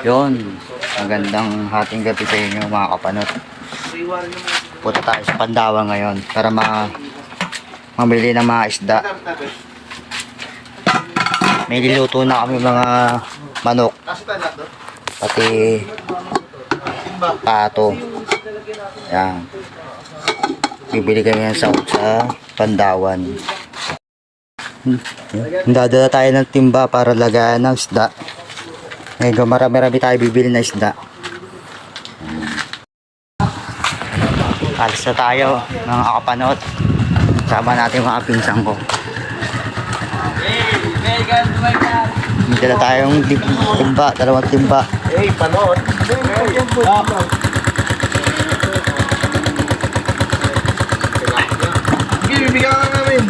Yun, magandang hating gabi sa inyo mga kapanot. Punta tayo sa Pandawan ngayon para mamili ng mga isda. May niluto na kami mga manok, pati pato. Yan, bibili kami sa Pandawan. Dadala tayo ng timba para lagayan ng isda. Ngayon marami-rami tayo bibili na isda. Alis na tayo mga kapanot. Sama natin mga pinsang ko. May dala tayong timba, dalawang timba. Hey, panot. Sige, bibigyan ka namin.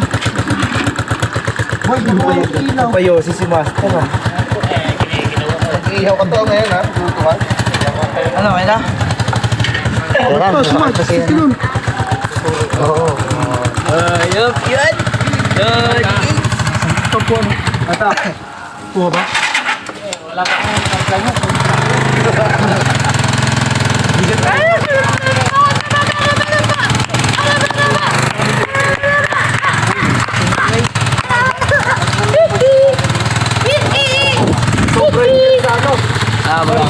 Payo, si Master. Ihaw ka to ngayon ha. Ano, may na? Oo. Yup, yun. Yun. Ito po ano? Ata. Puha ba? Wala ka akong karganya. Bigat na. Sobrang bigat sa ano? Wala.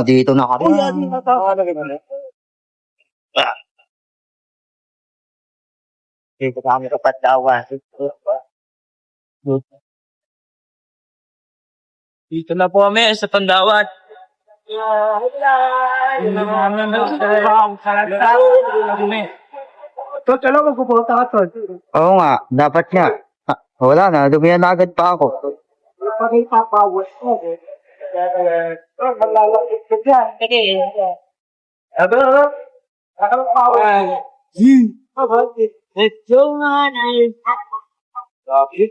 Dito na kami. Dito kami sa Pandawan. Dito na po kami sa Pandawan. Tot, alam mo, pupunta ka, Tot. Oo nga, dapat nga. Wala na, dumihan na agad pa ako. Pag ipapawas mo, malalakit ka dyan. Ano? Ano pawas? Ito nga na yun. Sabi?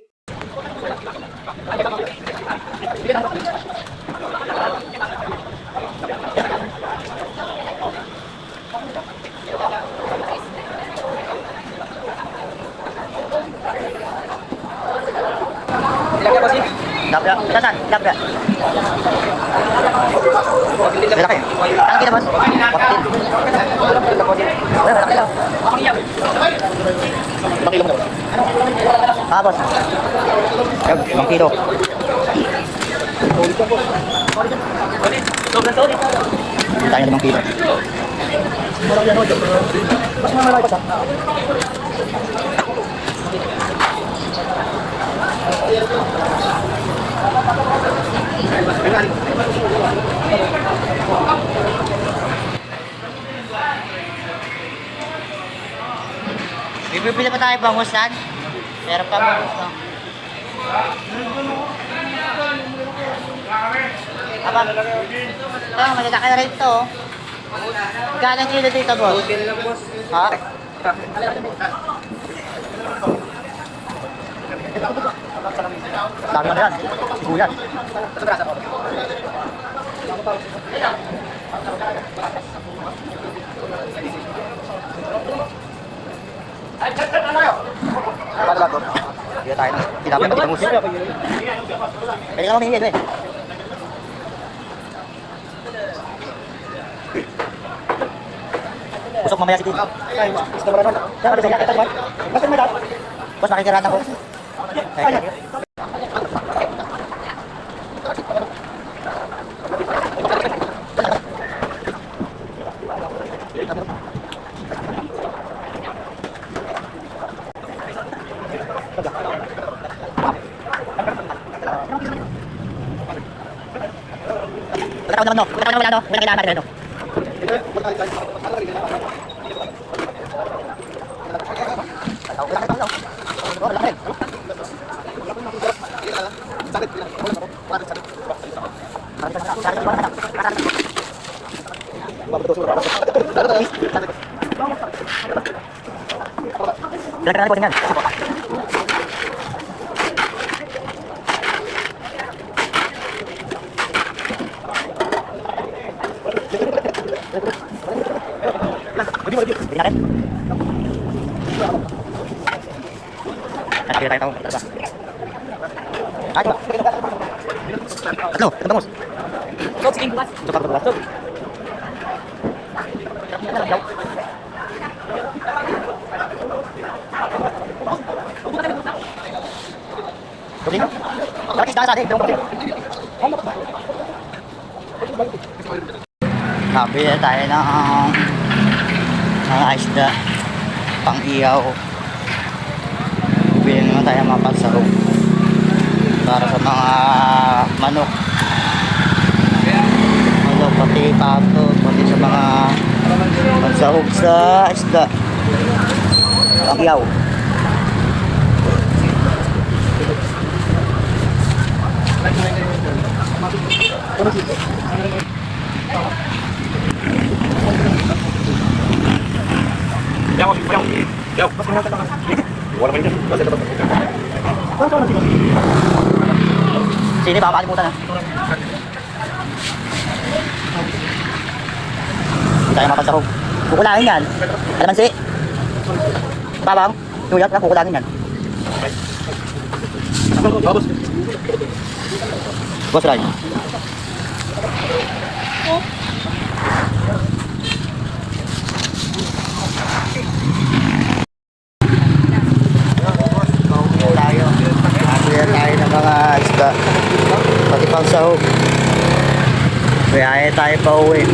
Labra, saan? Labra. Lalaki. Ang kita, boss? 14. Lalaki lang. Boss. 1 kilo. Tayo na 5 kilo. Mas mamalay pa sa? Bibili pa tayo bangusan. Meron pa bangusan. Aba, ito, malalaki na rin ito. Gano'ng kilo dito, boss? Ha? Dami na yan. Sibuyas. Paano ba ito? Hindi tayo na. Tinapin mo, tinangus. Pwede ka mamingin eh. Busok mamaya si Tito. Gusto mo rin. Saan ka sa ito? Basta may lahat. Boss, makikiraan ako. Pagkataon naman no. Pagkataon naman wala no. Wala kailangan natin no. Kailangan po tingnan. Hindi natin. Nakikita tayo. Ayo. Tatlo, ketemu. Sok, sige, bukas. Cepat bergerak. Sok. Kuning. Lagi dah tadi, belum. Nabili tayo ng mga isda pang iyaw. Bili naman tayo mga pansahog para sa mga manok. Manok, pati pato, pati sa mga pansahog sa isda pang iyaw. Sini baka makalimutan na. Hindi tayo mapagsahog. Kukulangin yan. Kalamansi. Babang. Tuyat na kukulangin yan. Boss Ray. Tayo ng mga isda pati pang sahog kaya tayo pa uwi.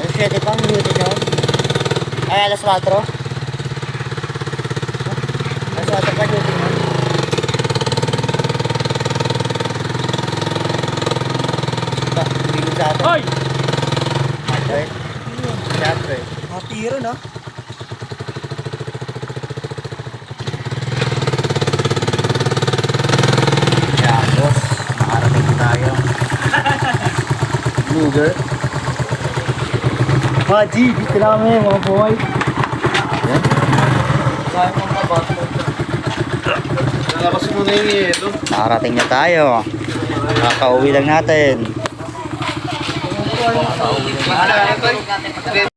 Alas 7 pang minuto nyo. Ay, alas 4. Alas 4 pa duty nyo. Hindi ko sa ato. Hoy! Okay. Siyempre. Matira na. Yan, boss. Makarating tayo. Luger. Haji, dito namin mga boy. Yan. Kaya mo mga bato. Nalabas mo na yung ito. Nakarating na tayo. Nakakauwi lang natin. Nakakauwi lang natin.